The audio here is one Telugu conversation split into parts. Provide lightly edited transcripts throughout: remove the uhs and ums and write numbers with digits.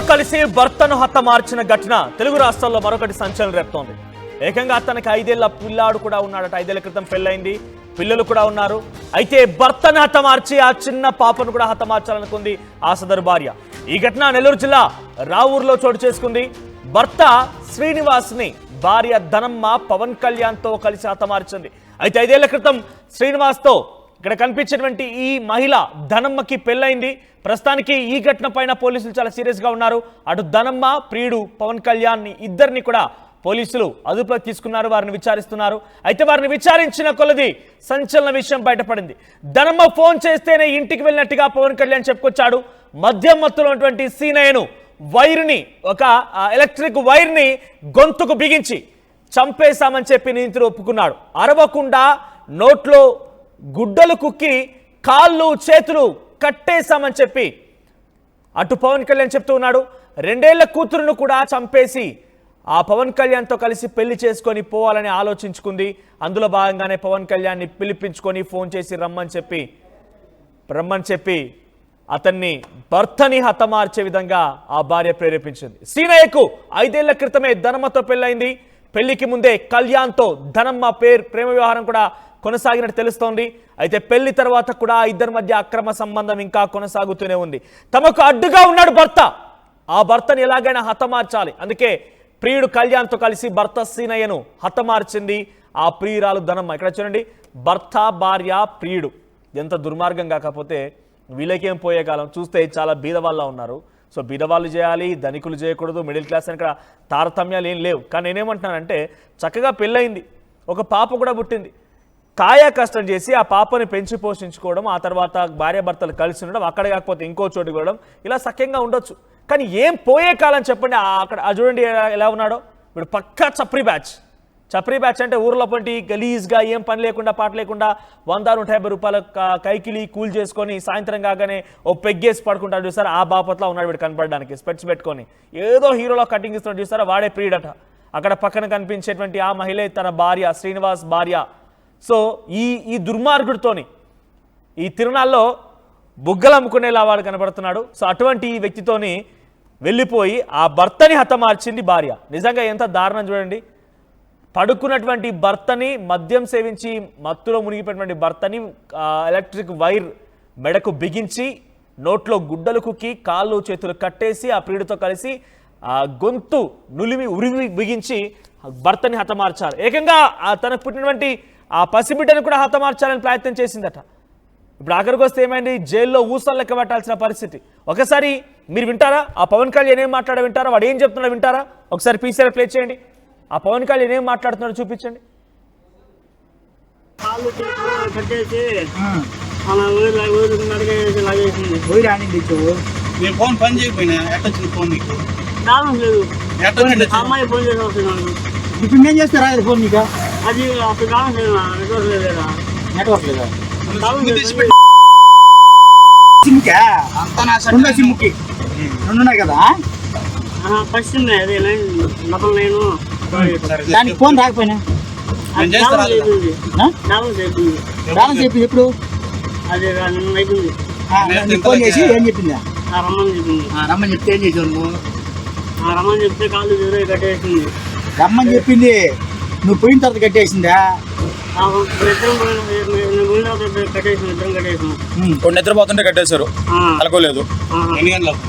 కలిసి భర్తను హతమార్చిన ఘటన తెలుగు రాష్ట్రాల్లో మరొకటి సంచలనం రేపుతోంది. ఏకంగా తనకి 5 ఏళ్ల పిల్లాడు కూడా ఉన్నాడట. 5 ఏళ్ల క్రితం పెళ్ళైంది, పిల్లలు కూడా ఉన్నారు. అయితే భర్తను హతమార్చి ఆ చిన్న పాపను కూడా హతమార్చాలనుకుంది ఆ సదరు భార్య. ఈ ఘటన నెల్లూరు జిల్లా రావూరులో చోటు చేసుకుంది. భర్త శ్రీనివాస్ని భార్య ధనమ్మ పవన్ కళ్యాణ్తో కలిసి హతమార్చింది. అయితే 5 ఏళ్ల క్రితం శ్రీనివాస్తో ఇక్కడ కనిపించినటువంటి ఈ మహిళ ధనమ్మకి పెళ్ళైంది. ప్రస్తుతానికి ఈ ఘటన పైన పోలీసులు చాలా సీరియస్ గా ఉన్నారు. అటు ధనమ్మ, ప్రియుడు పవన్ కళ్యాణ్ ఇద్దరిని కూడా పోలీసులు అదుపులోకి తీసుకున్నారు, వారిని విచారిస్తున్నారు. అయితే వారిని విచారించిన కొలది సంచలన విషయం బయటపడింది. ధనమ్మ ఫోన్ చేస్తేనే ఇంటికి వెళ్ళినట్టుగా పవన్ కళ్యాణ్ చెప్పుకొచ్చాడు. మద్యం మత్తులో ఉన్నటువంటి సీనయ్యను వైర్ని, ఒక ఎలక్ట్రిక్ వైర్ని గొంతుకు బిగించి చంపేశామని చెప్పి నిందితుడు ఒప్పుకున్నాడు. అరవకుండా నోట్లో గుడ్డలు కుక్కి కాళ్ళు చేతులు కట్టేశామని చెప్పి అటు పవన్ కళ్యాణ్ చెప్తూ ఉన్నాడు. 2 ఏళ్ల కూతురును కూడా చంపేసి ఆ పవన్ కళ్యాణ్తో కలిసి పెళ్లి చేసుకొని పోవాలని ఆలోచించుకుంది. అందులో భాగంగానే పవన్ కళ్యాణ్ని పిలిపించుకొని ఫోన్ చేసి రమ్మని చెప్పి అతన్ని భర్తని హతమార్చే విధంగా ఆ భార్య ప్రేరేపించింది. సీనయ్యకు 5 ఏళ్ల క్రితమే ధనమ్మతో పెళ్ళైంది. పెళ్లికి ముందే కళ్యాణ్తో ధనమ్మ ప్రేమ వ్యవహారం కూడా కొనసాగినట్టు తెలుస్తోంది. అయితే పెళ్లి తర్వాత కూడా ఇద్దరి మధ్య అక్రమ సంబంధం ఇంకా కొనసాగుతూనే ఉంది. తమకు అడ్డుగా ఉన్నాడు భర్త, ఆ భర్తని ఎలాగైనా హతమార్చాలి. అందుకే ప్రియుడు కళ్యాణ్తో కలిసి భర్త సీనయ్యను హతమార్చింది ఆ ప్రియురాలు ధనమ్మ. ఇక్కడ చూడండి, భర్త, భార్య, ప్రియుడు. ఎంత దుర్మార్గం కాకపోతే వీళ్ళకేం పోయే కాలం. చూస్తే చాలా బీదవాళ్ళ ఉన్నారు. సో బీదవాళ్ళు చేయాలి, ధనికులు చేయకూడదు, మిడిల్ క్లాస్ అని ఇక్కడ తారతమ్యాలు ఏం లేవు. కానీ నేనేమంటున్నానంటే, చక్కగా పెళ్ళయింది, ఒక పాప కూడా పుట్టింది. కాయ కష్టం చేసి ఆ పాపని పెంచి పోషించుకోవడం, ఆ తర్వాత భార్యాభర్తలు కలిసి ఉండడం, అక్కడ కాకపోతే ఇంకో చోటుకి వెళ్ళడం, ఇలా సఖ్యంగా ఉండొచ్చు. కానీ ఏం పోయే కాలం చెప్పండి. అక్కడ చూడండి ఎలా ఉన్నాడో. ఇప్పుడు పక్కా చప్రీ బ్యాచ్ అంటే ఊర్లో పంటి గలీజ్గా ఏం పని లేకుండా పాట లేకుండా 100-150 రూపాయల కైకిలి కూల్ చేసుకొని సాయంత్రం కాగానే ఓ పెగ్గేసి పడుకుంటాడు చూసారా, ఆ బాపత్లా ఉన్నాడు వీడు కనపడడానికి. స్పెట్స్ పెట్టుకొని ఏదో హీరోలో కటింగ్ ఇస్తున్నాడు చూసారా, వాడే ప్రియుడట. అక్కడ పక్కన కనిపించేటువంటి ఆ మహిళ తన భార్య, శ్రీనివాస్ భార్య. సో ఈ దుర్మార్గుడితోని ఈ తిరునాళ్ళలో బుగ్గలు అమ్ముకునేలా వాడు కనబడుతున్నాడు. సో అటువంటి ఈ వ్యక్తితోని వెళ్ళిపోయి ఆ భర్తని హతమార్చింది భార్య. నిజంగా ఎంత దారుణం చూడండి. పడుకున్నటువంటి భర్తని, మద్యం సేవించి మత్తులో మునిగిపోయినటువంటి భర్తని ఎలక్ట్రిక్ వైర్ మెడకు బిగించి నోట్లో గుడ్డలు కుక్కి కాళ్ళు చేతులు కట్టేసి ఆ ప్రియుడితో కలిసి ఆ గొంతు నులిమి ఉరిమి బిగించి భర్తని హతమార్చారు. ఏకంగా తనకు పుట్టినటువంటి ఆ పసిబిడ్డను కూడా హతమార్చాలని ప్రయత్నం చేసిందట. ఇప్పుడు ఆఖరికి వస్తే ఏమైంది, జైల్లో ఊసలు లెక్క పెట్టాల్సిన పరిస్థితి. ఒకసారి మీరు వింటారా, ఆ పవన్ కళ్యాణ్ ఏం మాట్లాడా వింటారా, వాడు ఏం చెప్తున్నాడో వింటారా? ఒకసారి పీసీఆర్ ప్లే చేయండి. ఆ పవన్ కళ్యాణ్ ఏం మాట్లాడుతున్నాడో చూపించండి. ఫోన్ పని చేయకపోయినా ఫోన్ నీకు అమ్మాయి ఫోన్ చేసి వస్తున్నాను. ఇప్పుడు ఏం చేస్తారా ఫోన్ నీకు? అది అప్పుడు కావాలి, నెట్వర్క్ లేదా సిమ్కి రెండు ఉన్నాయి కదా. ఫస్ట్ అదే డబల్ 9 దానికి ఫోన్ రాకపోయినా బ్యాలెన్స్ చెప్పింది. ఎప్పుడు అదే నిన్న అయిపోయింది. ఫోన్ చేసి ఏం చెప్పిందా? రమ్మని చెప్పింది. రమ్మని చెప్తే ఏం చేసావు నువ్వు? రమ్మని చెప్తే కాళ్ళు కట్టేసింది. రమ్మని చెప్పింది, నువ్వు పోయిన తర్వాత కట్టేసిందా? కొన్ని నిద్రపోతుంటే కట్టేశారు, అనుకోలేదు. ఎన్ని గంటలకు?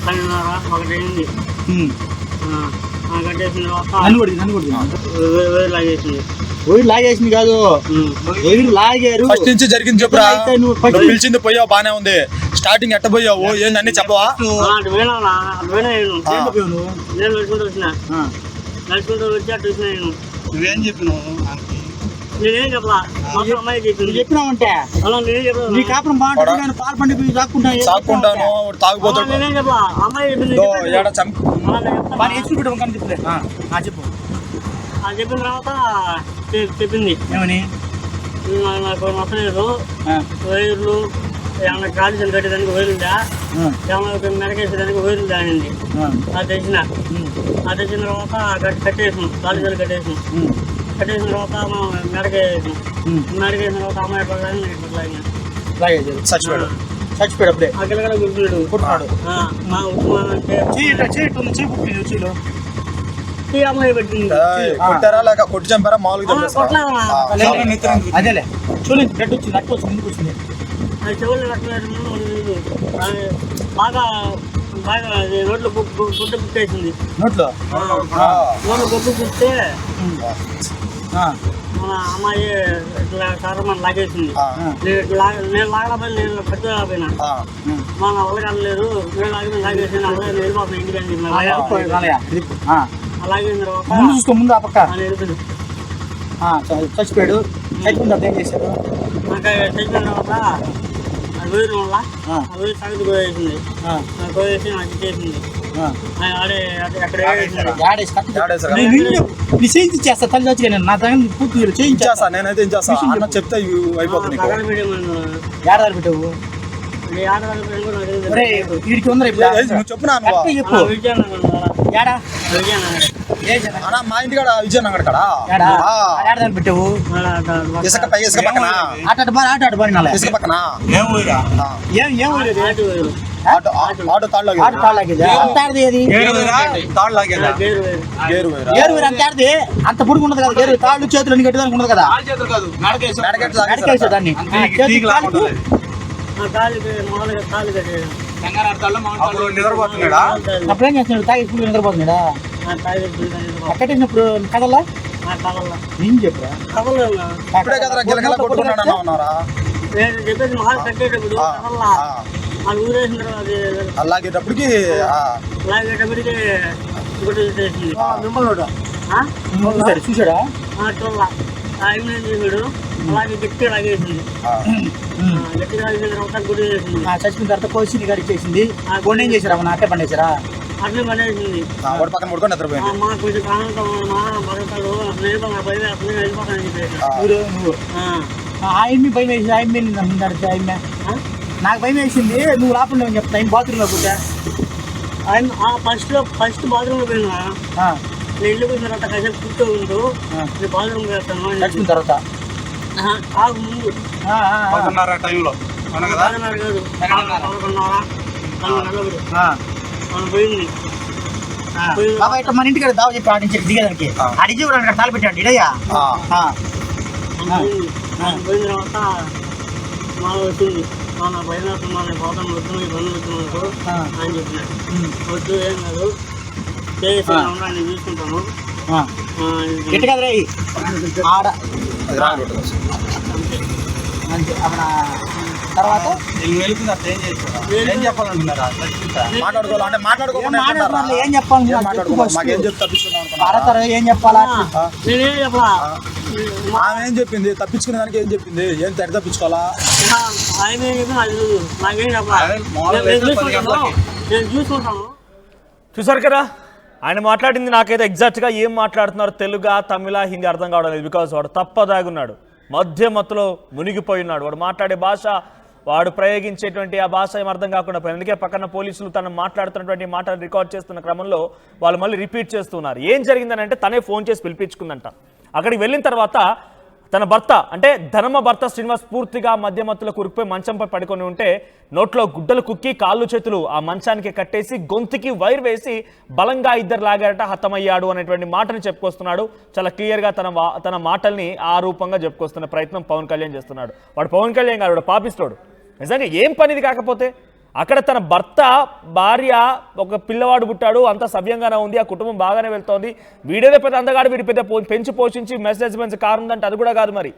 10:30 కట్టేసిన వైర్ లాగేసింది కాదు, వైర్ లాగారు. ఫస్ట్ నుంచి జరిగింది చెప్పురా. పిలిచింది పోయావు, బానే ఉంది. స్టార్టింగ్ ఎట్ట పోయావు ఏందన్నీ చెప్పవా? నడుచుకుంటూ వచ్చి అటు వచ్చిన నేను. నువ్వేం చెప్పినావు? నేనేం చెప్పలా, అమ్మాయి చెప్పింది. చెప్పినావంటే నీ కాపురం బాగుంటుంది, పాలు పండి సాక్కుంటాను తాగుపోతాడు. నేనేం చెప్పలా, అమ్మాయి చెప్పింది. చెప్పు. చెప్పిన తర్వాత చెప్పింది ఏమని? నాకు నచ్చలేదు, వైర్లు ఏమన్నా కాలుష్యం కట్టేదానికి వైరుందా, ఏమన్నా మెడకేసేదానికి వైరుందా అనింది. అది తెచ్చిన తర్వాత కట్టేసాం, కాలుష్యాలు కట్టేసాం. కట్టేసిన తర్వాత మెడకేసాం. మెడకేసిన తర్వాత అమ్మాయి పడడానికి చచ్చిపోయాడు. చచ్చిపోయాడు అప్పుడే అక్కడ కూడా గుర్తున్నాడు పుట్టినాడు. మా ఉస్మాన్ అంటే చీలో ఈ అమ్మాయి పెట్టింది కొట్టారా లేక కొట్టి చంపారా మామూలుగా అదేలే చూడండి బ్లడ్ వచ్చింది అట్టు వచ్చి ముందుకు వచ్చింది. అది చెవులు కట్టలేదు బాగా బాగా అది నోట్లో గుడ్డ పుట్టేసింది నోట్లో నోట్లో గుడ్డ పుట్టే మన అమ్మాయి ఇట్లా సారమని లాగేసింది. నేను లాగకపోయి నేను పట్టుకోలేకపోయినా మన వాళ్ళకి లేదు నేను లాగేసింది అలాగే వెళ్ళిపోతాను ఇంటికి అలాగే తర్వాత ముందు చూసుకో ముందు ఆ పక్క వెళ్ళిపోయింది. చచ్చిపోయాడు. చచ్చిపోయిన తర్వాత ఏం చేశారు? చచ్చిపోయిన తర్వాత అది వేరు వల్ల వేరు సగతి పోయేసింది. పోయేసి నాకు ఇచ్చేసింది. ఆడే అక్కడ చేస్తా తల్లి వచ్చి నా దగ్గర పూర్తి చేయించేస్తా. నేనైతే ఏం చేస్తా అన్న చెప్తే అయిపోతుంది. ఏడాది పెట్టావు వీడికి ఉందరా నువ్వు చెప్పు నా చెప్పు ఏడా అన్న మా ఇంటి కాడ విజయనగర్ కాడ ఏడాది పెట్టావు ఇసుక పై ఇసుక పక్కన ఆట బారి ఇసుక పక్కన ఏం ఆటో తాళ్ళు అంత పొడుగు ఉండదు కదా గేరు తాళ్ళు చేతులు అన్ని కట్టడానికి ఉండదు కదా దాన్ని నిద్రపోతున్నాడా అప్పుడేం చేస్తున్నాడు తాగి స్కూల్ నిద్రపోతున్నాడా కట్టేసినప్పుడు కదల్లా ఏం చెప్పరా అప్పుడే కదరా గిలగల కొట్టుకున్నాడు అన్నారా చెప్పేసి మహాల్ కట్టేటప్పుడు అది ఊరేసిన తర్వాత అలాగేటప్పటికి లాగేటప్పటికి చూసాడా ఆయన చేసాడు అలాగే గట్టిగా లాగేసింది. గట్టిగా లాగేసిన తర్వాత గుడి చేసింది. చచ్చిపోయిన తర్వాత కోసి గారికి చేసింది. కొండ ఏం చేశారా మన అట్టే పండేశారా? అట్లే పడేసింది. పక్కన పడుకొని నిద్రపోయింది. మా కొంచెం ప్రాణంతో భగతాడు నేను నా భయం అట్లనే వెళ్ళిపోతానని చెప్పేసి నువ్వు ఆయమ్మి భయం వేసి ఆయమ్మి ఆయమ్మ నాకు భయం వేసింది. నువ్వు లోపల చెప్తా ఆయన బాత్రూంలో కూర్చా ఫస్ట్ బాత్రూంలో పోయినా నేను ఇల్లు కూర్చున్న తర్వాత కాసేపు కూర్చో ఉంటూ నేను బాత్రూమ్ వెళ్తాను చచ్చిపోయిన తర్వాత ఆగు ముందు టైంలో మనం పోయింది బాబా ఇట్లా మన ఇంటికి దావ చెప్పి ఆడించి దిగేదానికి అడిగి కూడా తాలు పెట్టాడు ఇడయ్యా పోయిన తర్వాత మా వచ్చింది నా భయం వేస్తున్నాను పోతాను వద్దు ఈ పనులు వచ్చినప్పుడు అని చెప్పినాడు. వద్దు ఏం కాదు చేసి నేను చూసుకుంటాను గట్టి కదరా ఆడ తర్వాత ఏం చెప్పాలనుకున్నారా మాట్లాడుకోవాలంటే మాట్లాడుకోవాలి ఏం చెప్పాలి ఏం చెప్తే ఏం చెప్పాలా నేనేం చెప్పాలా ఆమె ఏం చెప్పింది తప్పించుకునే దానికి ఏం చెప్పింది ఏం తడి తప్పించుకోవాలా ఆయన ఏం చెప్పిన అది నాకేం చెప్పాలి నేను చూసుకుంటాను. చూసారు కదా ఆయన మాట్లాడింది. నాకైతే ఎగ్జాక్ట్గా ఏం మాట్లాడుతున్నారు తెలుగు తమిళ హిందీ అర్థం కావడం లేదు. బికాజ్ వాడు తప్పదాగున్నాడు, మధ్య మత్తులో మునిగిపోయి ఉన్నాడు. వాడు మాట్లాడే భాష, వాడు ప్రయోగించేటువంటి ఆ భాష ఏం అర్థం కాకుండా పోయింది. అందుకే పక్కన పోలీసులు తను మాట్లాడుతున్నటువంటి మాటలు రికార్డ్ చేస్తున్న క్రమంలో వాళ్ళు మళ్ళీ రిపీట్ చేస్తున్నారు. ఏం జరిగిందని అంటే తనే ఫోన్ చేసి పిలిపించుకుందంట. అక్కడికి వెళ్ళిన తర్వాత తన భర్త అంటే ధర్మ భర్త శ్రీనివాస్ పూర్తిగా మధ్య మత్తులో కురికిపోయి మంచంపై పడుకొని ఉంటే నోట్లో గుడ్డలు కుక్కి కాళ్ళు చేతులు ఆ మంచానికి కట్టేసి గొంతుకి వైర్ వేసి బలంగా ఇద్దరు లాగారట, హతమయ్యాడు అనేటువంటి మాటని చెప్పుకొస్తున్నాడు. చాలా క్లియర్గా తన మాటల్ని ఆ రూపంగా చెప్పుకొస్తున్న ప్రయత్నం పవన్ కళ్యాణ్ చేస్తున్నాడు. వాడు పవన్ కళ్యాణ్ గారు వాడు పాపిస్తాడు. నిజంగా ఏం పనిది కాకపోతే అక్కడ తన భర్త భార్య ఒక పిల్లవాడు పుట్టాడు, అంత సవ్యంగానే ఉంది, ఆ కుటుంబం బాగానే వెళ్తోంది. వీడేదో పెద్ద అందగాడు, వీడి పెద్ద పెంచి పోషించి మెసేజ్ కారు ఉందంటే అది కూడా కాదు. మరి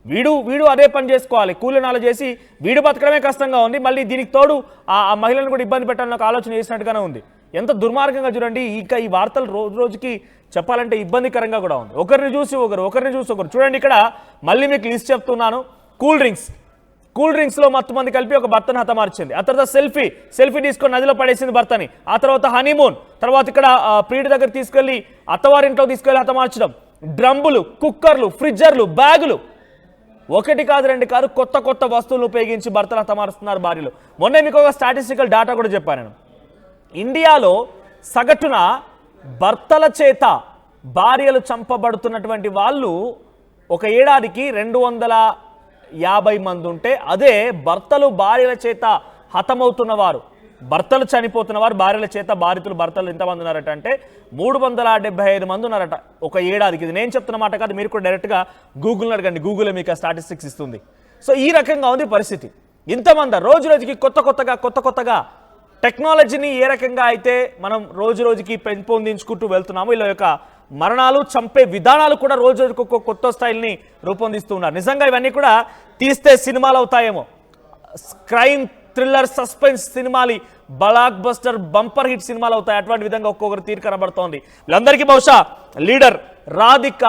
వీడు అదే పని చేసుకోవాలి, కూలీనాలు చేసి వీడు బతకడమే కష్టంగా ఉంది. మళ్ళీ దీనికి తోడు ఆ మహిళలను కూడా ఇబ్బంది పెట్టాలని ఒక ఆలోచన చేసినట్టుగానే ఉంది. ఎంత దుర్మార్గంగా చూడండి. ఇక ఈ వార్తలు రోజు రోజుకి చెప్పాలంటే ఇబ్బందికరంగా కూడా ఉంది. ఒకరిని చూసి ఒకరు చూడండి. ఇక్కడ మళ్ళీ మీకు లిస్ట్ చెప్తున్నాను. కూల్ డ్రింక్స్లో మత్తు మంది కలిపి ఒక భర్తను హతమార్చింది. ఆ తర్వాత సెల్ఫీ తీసుకొని నదిలో పడేసింది భర్తని. ఆ తర్వాత హనీమూన్, తర్వాత ఇక్కడ ప్రియుడి దగ్గర తీసుకెళ్లి అత్తవారింట్లో తీసుకెళ్లి హతమార్చడం. డ్రమ్ములు, కుక్కర్లు, ఫ్రిడ్జర్లు, బ్యాగులు, ఒకటి కాదు రెండు కాదు కొత్త వస్తువులు ఉపయోగించి భర్తను హతమారుస్తున్నారు భార్యలు. మొన్నే మీకు ఒక స్టాటిస్టికల్ డేటా కూడా చెప్పాను నేను. ఇండియాలో సగటున భర్తల చేత భార్యలు చంపబడుతున్నటువంటి వాళ్ళు ఒక ఏడాదికి 250 మంది ఉంటే, అదే భర్తలు భార్యల చేత హతమవుతున్న వారు, భర్తలు చనిపోతున్న వారు, భార్యల చేత బాధితులు భర్తలు ఎంతమంది ఉన్నారట అంటే 375 మంది ఉన్నారట ఒక ఏడాదికి. ఇది నేను చెప్తున్న మాట కాదు, మీరు కూడా డైరెక్ట్గా గూగుల్ని అడగండి, గూగుల్ మీకు స్టాటిస్టిక్స్ ఇస్తుంది. సో ఈ రకంగా ఉంది పరిస్థితి. ఇంతమంది రోజు రోజుకి కొత్త కొత్తగా టెక్నాలజీని ఏ రకంగా అయితే మనం రోజు రోజుకి పెంపొందించుకుంటూ వెళ్తున్నామో, ఇలా యొక్క మరణాలు చంపే విధానాలు కూడా రోజు రోజుకు ఒక కొత్త స్టైల్ని రూపొందిస్తూ ఉన్నారు. నిజంగా ఇవన్నీ కూడా తీస్తే సినిమాలు అవుతాయేమో. క్రైమ్, థ్రిల్లర్, సస్పెన్స్ సినిమాలు, బ్లాక్ బస్టర్, బంపర్ హిట్ సినిమాలు అవుతాయి. అటువంటి విధంగా ఒక్కొక్కరు తీరు కనబడుతోంది. వీళ్ళందరికీ బహుశా లీడర్, రాధిక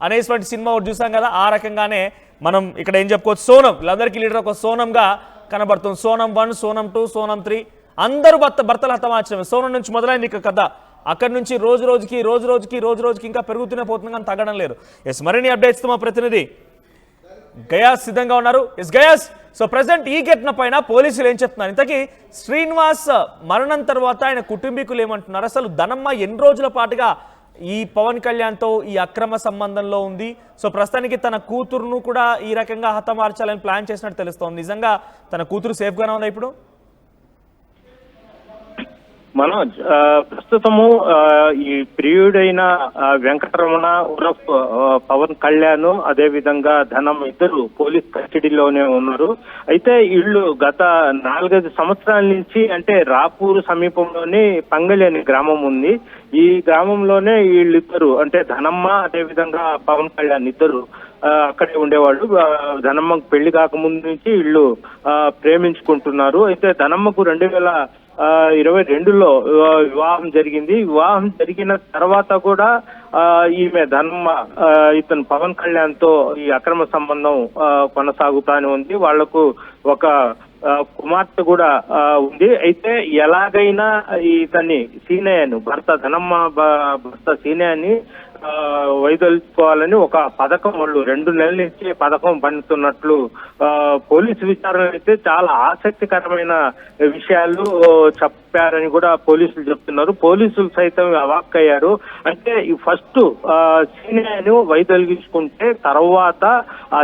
అనేటువంటి సినిమా ఒకటి చూసాం కదా, ఆ రకంగానే మనం ఇక్కడ ఏం చెప్పుకోవచ్చు, సోనం, వీళ్ళందరికీ లీడర్ ఒక సోనంగా కనబడుతుంది. సోనం 1, సోనం 2, సోనం 3 అందరూ భర్తలు హతమార్చడమే. సోనం నుంచి మొదలైంది ఇక కథ. అక్కడి నుంచి రోజు రోజుకి ఇంకా పెరుగుతూనే పోతుంది, కానీ తగ్గడం లేదు. ఎస్, మరిన్ని అప్డేట్స్ మా ప్రతినిధి గయాస్ సిద్ధంగా ఉన్నారు. ఎస్ గయాస్, సో ప్రెసెంట్ ఈ ఘటన పైన పోలీసులు ఏం చెప్తున్నారు? ఇంతకీ శ్రీనివాస్ మరణం తర్వాత ఆయన కుటుంబీకులు ఏమంటున్నారు? అసలు ధనమ్మ ఎన్ని రోజుల పాటుగా ఈ పవన్ కళ్యాణ్తో ఈ అక్రమ సంబంధంలో ఉంది? సో ప్రస్తుతానికి తన కూతురును కూడా ఈ రకంగా హతమార్చాలని ప్లాన్ చేసినట్టు తెలుస్తోంది. నిజంగా తన కూతురు సేఫ్గానే ఉందా ఇప్పుడు? మనోజ్, ప్రస్తుతము ఈ ప్రియుడైన వెంకటరమణ ఉరఫ్ పవన్ కళ్యాణ్, అదే విధంగా ధనం ఇద్దరు పోలీస్ కస్టడీలోనే ఉన్నారు. అయితే వీళ్ళు గత 4-5 సంవత్సరాల నుంచి, అంటే రాపూర్ సమీపంలోనే పంగళి అనే గ్రామం ఉంది. ఈ గ్రామంలోనే వీళ్ళిద్దరు, అంటే ధనమ్మ అదే విధంగా పవన్ కళ్యాణ్ ఇద్దరు అక్కడే ఉండేవాళ్ళు. ధనమ్మకు పెళ్లి కాకముందు నుంచి వీళ్ళు ప్రేమించుకుంటున్నారు. అయితే ధనమ్మకు 2022లో వివాహం జరిగింది. వివాహం జరిగిన తర్వాత కూడా ఈమె ధనమ్మ ఇతను పవన్ కళ్యాణ్ తో ఈ అక్రమ సంబంధం కొనసాగుతానే ఉంది. వాళ్లకు ఒక కుమార్తె కూడా ఉంది. అయితే ఎలాగైనా ఇతన్ని సీనయ్యను, ధనమ్మ భర్త సీనయ్యని వైదొలుచుకోవాలని ఒక పథకం, వాళ్ళు 2 నెలల నుంచి పథకం పండుతున్నట్లు పోలీసు విచారణ అయితే చాలా ఆసక్తికరమైన విషయాలు చెప్పారని కూడా పోలీసులు చెప్తున్నారు. పోలీసులు సైతం అవాక్కయ్యారు. అంటే ఈ ఫస్ట్ సీనియర్ను వైదొలిగించుకుంటే తర్వాత ఆ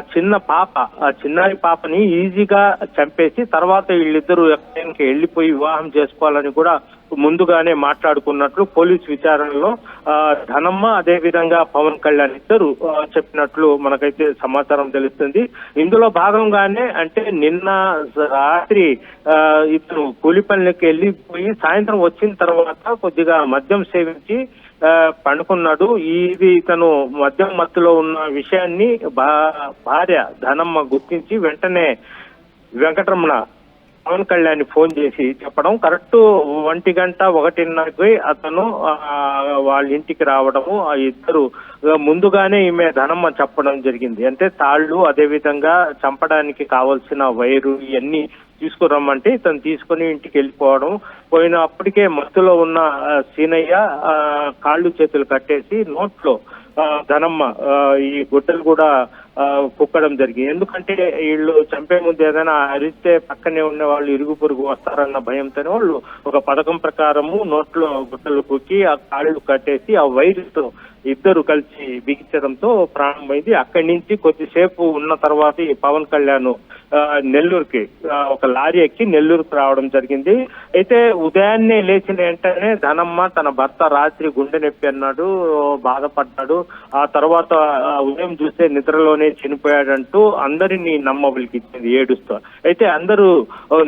చిన్నారి పాపని ఈజీగా చంపేసి తర్వాత వీళ్ళిద్దరూ ఎక్కడికి వెళ్ళిపోయి వివాహం చేసుకోవాలని కూడా ముందుగానే మాట్లాడుకున్నట్లు పోలీసు విచారణలో ధనమ్మ అదే విధంగా పవన్ కళ్యాణ్ ఇద్దరు చెప్పినట్లు మనకైతే సమాచారం తెలుస్తుంది. ఇందులో భాగంగానే, అంటే నిన్న రాత్రి ఇతను కూలి పనులకి వెళ్ళిపోయి సాయంత్రం వచ్చిన తర్వాత కొద్దిగా మద్యం సేవించి పండుకున్నాడు. ఇది ఇతను మద్యం మత్తులో ఉన్న విషయాన్ని భార్య ధనమ్మ గుర్తించి వెంటనే వెంకటరమణ పవన్ కళ్యాణ్ ఫోన్ చేసి చెప్పడం, కరెక్ట్ 1:00-1:30కి అతను వాళ్ళ ఇంటికి రావడము. ఆ ఇద్దరు ముందుగానే ఈమె ధనమ్మ చెప్పడం జరిగింది. అంటే తాళ్ళు, అదే విధంగా చంపడానికి కావాల్సిన వైరు ఇవన్నీ తీసుకురమ్మంటే ఇతను తీసుకుని ఇంటికి వెళ్ళిపోవడం. అప్పటికే మత్తులో ఉన్న సీనయ్య కాళ్ళు చేతులు కట్టేసి నోట్లో ధనమ్మ ఈ గుడ్డలు కూడా కుక్కడం జరిగింది. ఎందుకంటే వీళ్ళు చంపే ముందు ఏదైనా అరిస్తే పక్కనే ఉన్న వాళ్ళు ఇరుగు పొరుగు వస్తారన్న భయంతోనే వాళ్ళు ఒక పథకం ప్రకారము నోట్లో గుడ్డలు కుక్కి ఆ కాళ్ళు కట్టేసి ఆ వైరుతో ఇద్దరు కలిసి బిగించడంతో ప్రారంభమైంది. అక్కడి నుంచి కొద్దిసేపు ఉన్న తర్వాత ఈ పవన్ కళ్యాణ్ నెల్లూరుకి ఒక లారీ ఎక్కి నెల్లూరుకు రావడం జరిగింది. అయితే ఉదయాన్నే లేచిన వెంటనే ధనమ్మ తన భర్త రాత్రి గుండె నొప్పి అన్నాడు, బాధపడ్డాడు. ఆ తర్వాత ఉదయం చూస్తే నిద్రలోనే చనిపోయాడంటూ అందరినీ నమ్మబలికి ఇచ్చింది ఏడుస్తూ. అయితే అందరూ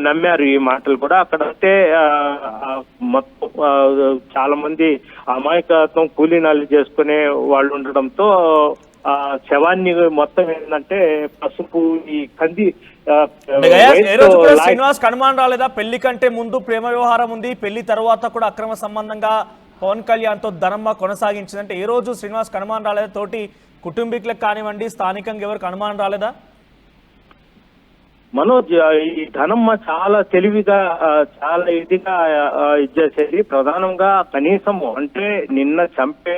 నమ్మారు ఈ మాటలు కూడా. అక్కడంటే మొత్తం చాలా మంది అమాయకత్వం కూలీనాలు చేసుకునే వాళ్ళు ఉండడంతో శవాన్ని మొత్తం ఏంటంటే పసుపు ఈ కంది. శ్రీనివాస్ అనుమానం రాలేదా? పెళ్లి కంటే ముందు ప్రేమ వ్యవహారం ఉంది, పెళ్లి తర్వాత కూడా అక్రమ సంబంధంగా పవన్ కళ్యాణ్ తో ధనమ్మ కొనసాగించిందంటే ఏ రోజు శ్రీనివాస్ అనుమానం రాలేదా? తోటి కుటుంబీకులకు కానివ్వండి, స్థానికంగా ఎవరికి అనుమానం రాలేదా? మనోజ్, ఈ ధనమ్మ చాలా తెలివిగా చాలా ఇదిగా ఇచ్చేసేది. ప్రధానంగా కనీసము అంటే నిన్న చంపే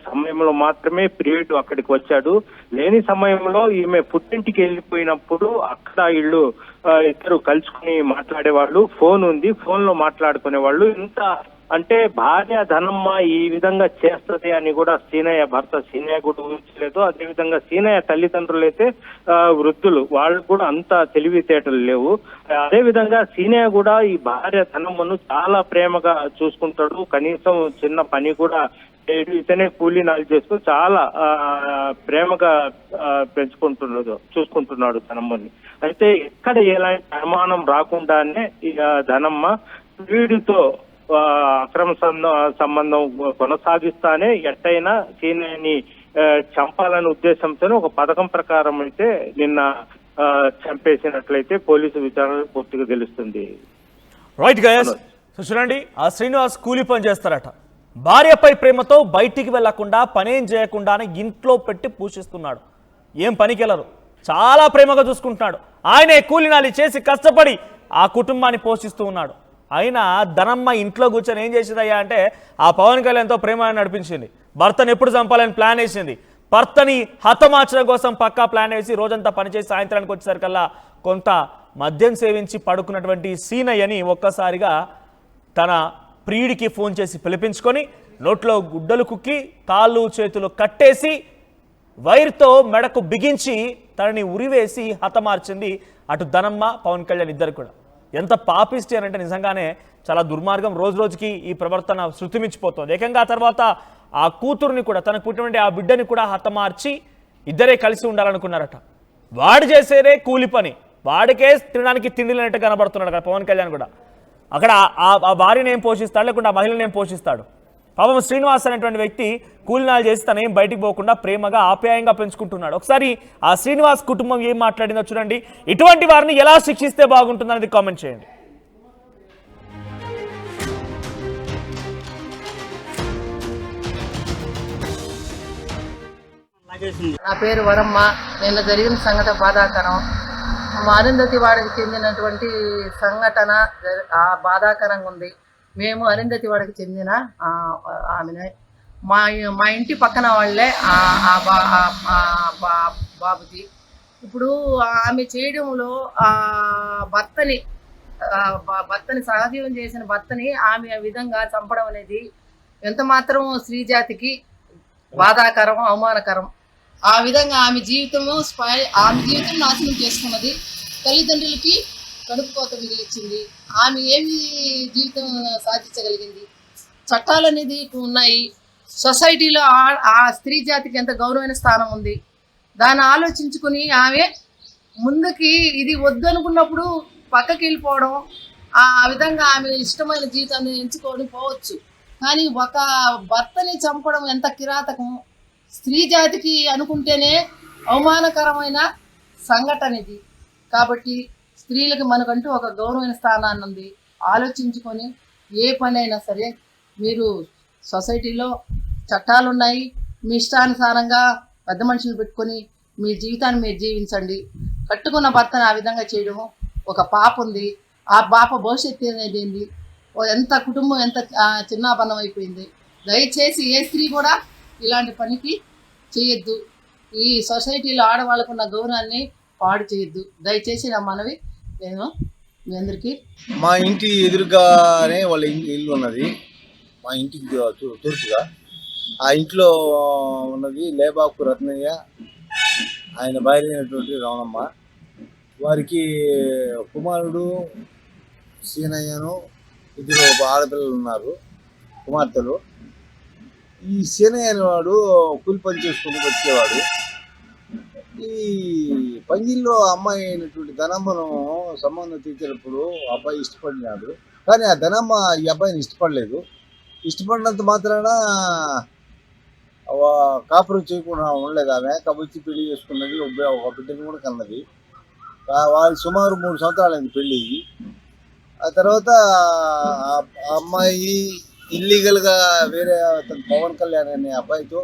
సమయంలో మాత్రమే ప్రియుడు అక్కడికి వచ్చాడు. లేని సమయంలో ఈమె పుట్టింటికి వెళ్ళిపోయినప్పుడు అక్కడ వీళ్ళు ఇద్దరు కలుసుకుని మాట్లాడేవాళ్ళు. ఫోన్ ఉంది, ఫోన్ లో మాట్లాడుకునే వాళ్ళు. ఇంత అంటే భార్య ధనమ్మ ఈ విధంగా చేస్తది అని కూడా సీనయ్య భర్త సీనయ్య కూడా ఊహించలేదు. అదేవిధంగా సీనయ్య తల్లిదండ్రులు అయితే వృద్ధులు, వాళ్ళు కూడా అంత తెలివితేటలు లేవు. అదే విధంగా సీనయ్య కూడా ఈ భార్య ధనమ్మను చాలా ప్రేమగా చూసుకుంటాడు. కనీసం చిన్న పని కూడా ఇతనే కూలీ నాలు చేస్తూ చాలా ప్రేమగా చూసుకుంటున్నాడు ధనమ్మని. అయితే ఎక్కడ ఎలాంటి అనుమానం రాకుండానే ఇక ధనమ్మ వీడితో అక్రమ సంబంధం కొనసాగిస్తానే ఎట్టయినా సీనయ్యని చంపాలనే ఉద్దేశంతో ఒక పథకం ప్రకారం అయితే నిన్న చంపేసినట్లయితే పోలీసు విచారణ పూర్తిగా తెలుస్తుంది. Right Gaius. చూడండి, ఆ శ్రీనివాస్ కూలీ పని చేస్తారట. భార్యపై ప్రేమతో బయటికి వెళ్లకుండా పనేం చేయకుండానే ఇంట్లో పెట్టి పోషిస్తున్నాడు. ఏం పనికి వెళ్ళరు, చాలా ప్రేమగా చూసుకుంటున్నాడు. ఆయనే కూలీనాలి చేసి కష్టపడి ఆ కుటుంబాన్ని పోషిస్తూ ఉన్నాడు. అయినా ధనమ్మ ఇంట్లో కూర్చొని ఏం చేసిందయ్యా అంటే ఆ పవన్ కళ్యాణ్తో ప్రేమ నడిపించింది. భర్తను ఎప్పుడు చంపాలని ప్లాన్ వేసింది. భర్తని హతమార్చడం కోసం పక్కా ప్లాన్ వేసి రోజంతా పనిచేసి సాయంత్రానికి వచ్చేసరికల్లా కొంత మద్యం సేవించి పడుకున్నటువంటి సీనయ్యని ఒక్కసారిగా తన ప్రియుడికి ఫోన్ చేసి పిలిపించుకొని నోట్లో గుడ్డలు కుక్కి కాళ్ళు చేతులు కట్టేసి వైర్తో మెడకు బిగించి తనని ఉరివేసి హతమార్చింది అటు ధనమ్మ పవన్ కళ్యాణ్ ఇద్దరు కూడా. ఎంత పాపిస్టి అని అంటే నిజంగానే చాలా దుర్మార్గం. రోజు రోజుకి ఈ ప్రవర్తన శృతిమించిపోతుంది. ఏకంగా తర్వాత ఆ కూతురుని కూడా, తనకు పుట్టినటువంటి ఆ బిడ్డని కూడా హతమార్చి ఇద్దరే కలిసి ఉండాలనుకున్నారట. వాడు చేసేదే కూలి పని, వాడికే తినడానికి తిండి లేనట్టు కనబడుతున్నాడు అక్కడ పవన్ కళ్యాణ్ కూడా. అక్కడ ఆ భార్యను ఏం పోషిస్తాడు, లేకుంటే ఆ మహిళను ఏం పోషిస్తాడు? పాపం శ్రీనివాస్ అనేటువంటి వ్యక్తి కూలినాలు చేసి తన ఏం బయటికి పోకుండా ప్రేమగా ఆప్యాయంగా పెంచుకుంటున్నాడు. ఒకసారి ఆ శ్రీనివాస్ కుటుంబం ఏం మాట్లాడిందో చూడండి. ఇటువంటి వారిని ఎలా శిక్షిస్తే బాగుంటుందనేది కామెంట్ చేయండి. నా పేరు వరమ్మ. నిన్న జరిగిన సంఘటన బాధాకరం. మా అరుంధతి వాడికి చెందినటువంటి సంఘటన బాధాకరంగా ఉంది. మేము అరుంధతి వాడికి చెందిన ఆమెనే, మా ఇంటి పక్కన వాళ్ళే బాబుజీ. ఇప్పుడు ఆమె చేయడంలో భర్తని సహజీవం చేసిన భర్తని ఆమె విధంగా చంపడం అనేది ఎంత మాత్రం స్త్రీ జాతికి బాధాకరం, అవమానకరం. ఆ విధంగా ఆమె జీవితం నాశనం చేసుకున్నది. తల్లిదండ్రులకి కడుపు కోత మిగిలిచ్చింది. ఆమె ఏమి జీవితం సాధించగలిగింది? చట్టాలు అనేది ఉన్నాయి. సొసైటీలో ఆ స్త్రీ జాతికి ఎంత గౌరవమైన స్థానం ఉంది. దాన్ని ఆలోచించుకుని ఆమె ముందుకి ఇది వద్దు అనుకున్నప్పుడు పక్కకి వెళ్ళిపోవడం, ఆ విధంగా ఆమె ఇష్టమైన జీవితాన్ని ఎంచుకొని పోవచ్చు. కానీ ఒక భర్తని చంపడం ఎంత కిరాతకం! స్త్రీ జాతికి అనుకుంటేనే అవమానకరమైన సంఘటన ఇది. కాబట్టి స్త్రీలకు మనకంటూ ఒక గౌరవమైన స్థానాన్ని ఉంది. ఆలోచించుకొని ఏ పని అయినా సరే, మీరు సొసైటీలో చట్టాలు ఉన్నాయి, మీ ఇష్టానుసారంగా పెద్ద మనుషులు పెట్టుకొని మీ జీవితాన్ని మీరు జీవించండి. కట్టుకున్న భర్తను ఆ విధంగా చేయడము, ఒక పాప ఉంది, ఆ పాప భవిష్యత్తు అనేది ఏంది? ఎంత కుటుంబం ఎంత చిన్నాభన్నం అయిపోయింది. దయచేసి ఏ స్త్రీ కూడా ఇలాంటి పనికి చేయొద్దు. ఈ సొసైటీలో ఆడవాళ్ళకున్న గౌరవాన్ని పాడు చేయొద్దు. దయచేసి నా మనవి నేను మీ అందరికీ. మా ఇంటి ఎదురుగానే వాళ్ళ ఇల్లు ఉన్నది. మా ఇంటికి తూర్పుగా ఆ ఇంట్లో ఉన్నది లేబాకు రత్నయ్య, ఆయన భార్య అయినటువంటి రమణమ్మ. వారికి కుమారుడు సీనయ్యను, ఇద్దరు ఆడపిల్లలు ఉన్నారు, కుమార్తెలు. ఈ సీనయ్య అనేవాడు కూలి పని చేసుకుని వచ్చేవాడు. ఈ పంజిల్లో అమ్మాయి అయినటువంటి ధనమ్మను సంబంధం తీర్చేటప్పుడు అబ్బాయి ఇష్టపడినాడు. కానీ ఆ ధనమ్మ ఈ అబ్బాయిని ఇష్టపడలేదు. ఇష్టపడినంత మాత్రాన కాపురం చేయకుండా ఉండలేదు. ఆమె కబుచ్చి పెళ్లి చేసుకున్నది, ఒక బిడ్డను కూడా కన్నది. వాళ్ళు సుమారు 3 సంవత్సరాలైంది పెళ్ళి. ఆ తర్వాత ఆ అమ్మాయి ఇల్లీగల్గా వేరే పవన్ కళ్యాణ్ అనే అబ్బాయితో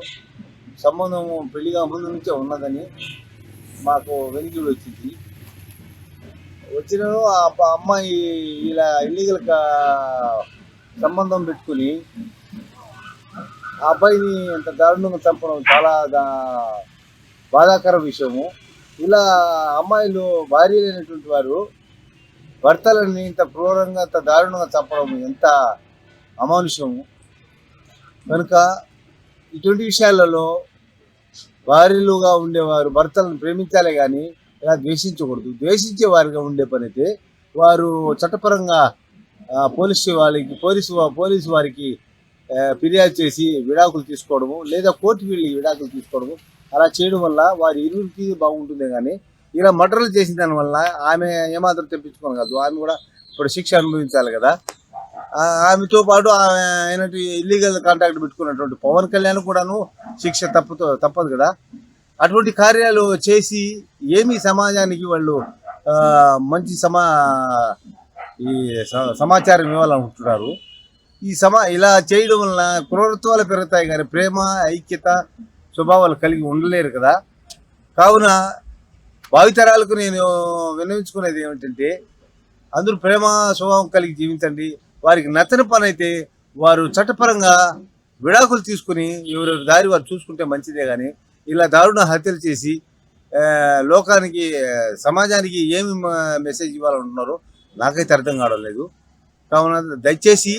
సంబంధం పెళ్లిగా ముందు నుంచే ఉన్నదని మాకు వెలుగులు వచ్చింది. వచ్చిన ఆ అమ్మాయి ఇలా ఇల్లీగల్గా సంబంధం పెట్టుకుని ఆ అబ్బాయిని ఎంత దారుణంగా చంపడం చాలా బాధాకర విషయము. ఇలా అమ్మాయిలు భార్యలు అయినటువంటి వారు భర్తలని ఇంత క్రూరంగా, ఇంత దారుణంగా చంపడం ఎంత అమానుషము. కనుక ఇటువంటి విషయాలలో భార్యలుగా ఉండేవారు భర్తలను ప్రేమించాలే కానీ ఇలా ద్వేషించకూడదు. ద్వేషించే వారిగా ఉండే పని అయితే వారు చట్టపరంగా పోలీసు వారికి ఫిర్యాదు చేసి విడాకులు తీసుకోవడము, లేదా కోర్టుకు వెళ్ళి విడాకులు తీసుకోవడము, అలా చేయడం వల్ల వారి ఇరువురికి బాగుంటుంది. కానీ ఇలా మర్డర్లు చేసిన దానివల్ల ఆమె ఏమాత్రం తెప్పించుకోను కాదు, ఆమె కూడా ఇప్పుడు శిక్ష అనుభవించాలి కదా. ఆమెతో పాటు ఆమె అయినట్టు ఇల్లీగల్ కాంటాక్ట్ పెట్టుకున్నటువంటి పవన్ కళ్యాణ్ కూడాను శిక్ష తప్పదు కదా. అటువంటి కార్యాలు చేసి ఏమి సమాజానికి వాళ్ళు మంచి సమాచారం ఇవ్వాలనుకుంటున్నారు. ఇలా చేయడం వలన క్రూరత్వాలు పెరుగుతాయి కానీ ప్రేమ ఐక్యత స్వభావాలు కలిగి ఉండలేరు కదా. కావున భావితరాలకు నేను విన్నవించుకునేది ఏమిటంటే అందరూ ప్రేమ స్వభావం కలిగి జీవించండి. వారికి నచ్చని పని అయితే వారు చట్టపరంగా విడాకులు తీసుకుని ఎవరెవరి దారి వారు చూసుకుంటే మంచిదే. కానీ ఇలా దారుణ హత్యలు చేసి లోకానికి సమాజానికి ఏమి మెసేజ్ ఇవ్వాలనుకుంటున్నారో నాకైతే అర్థం కావడం లేదు. కావున దయచేసి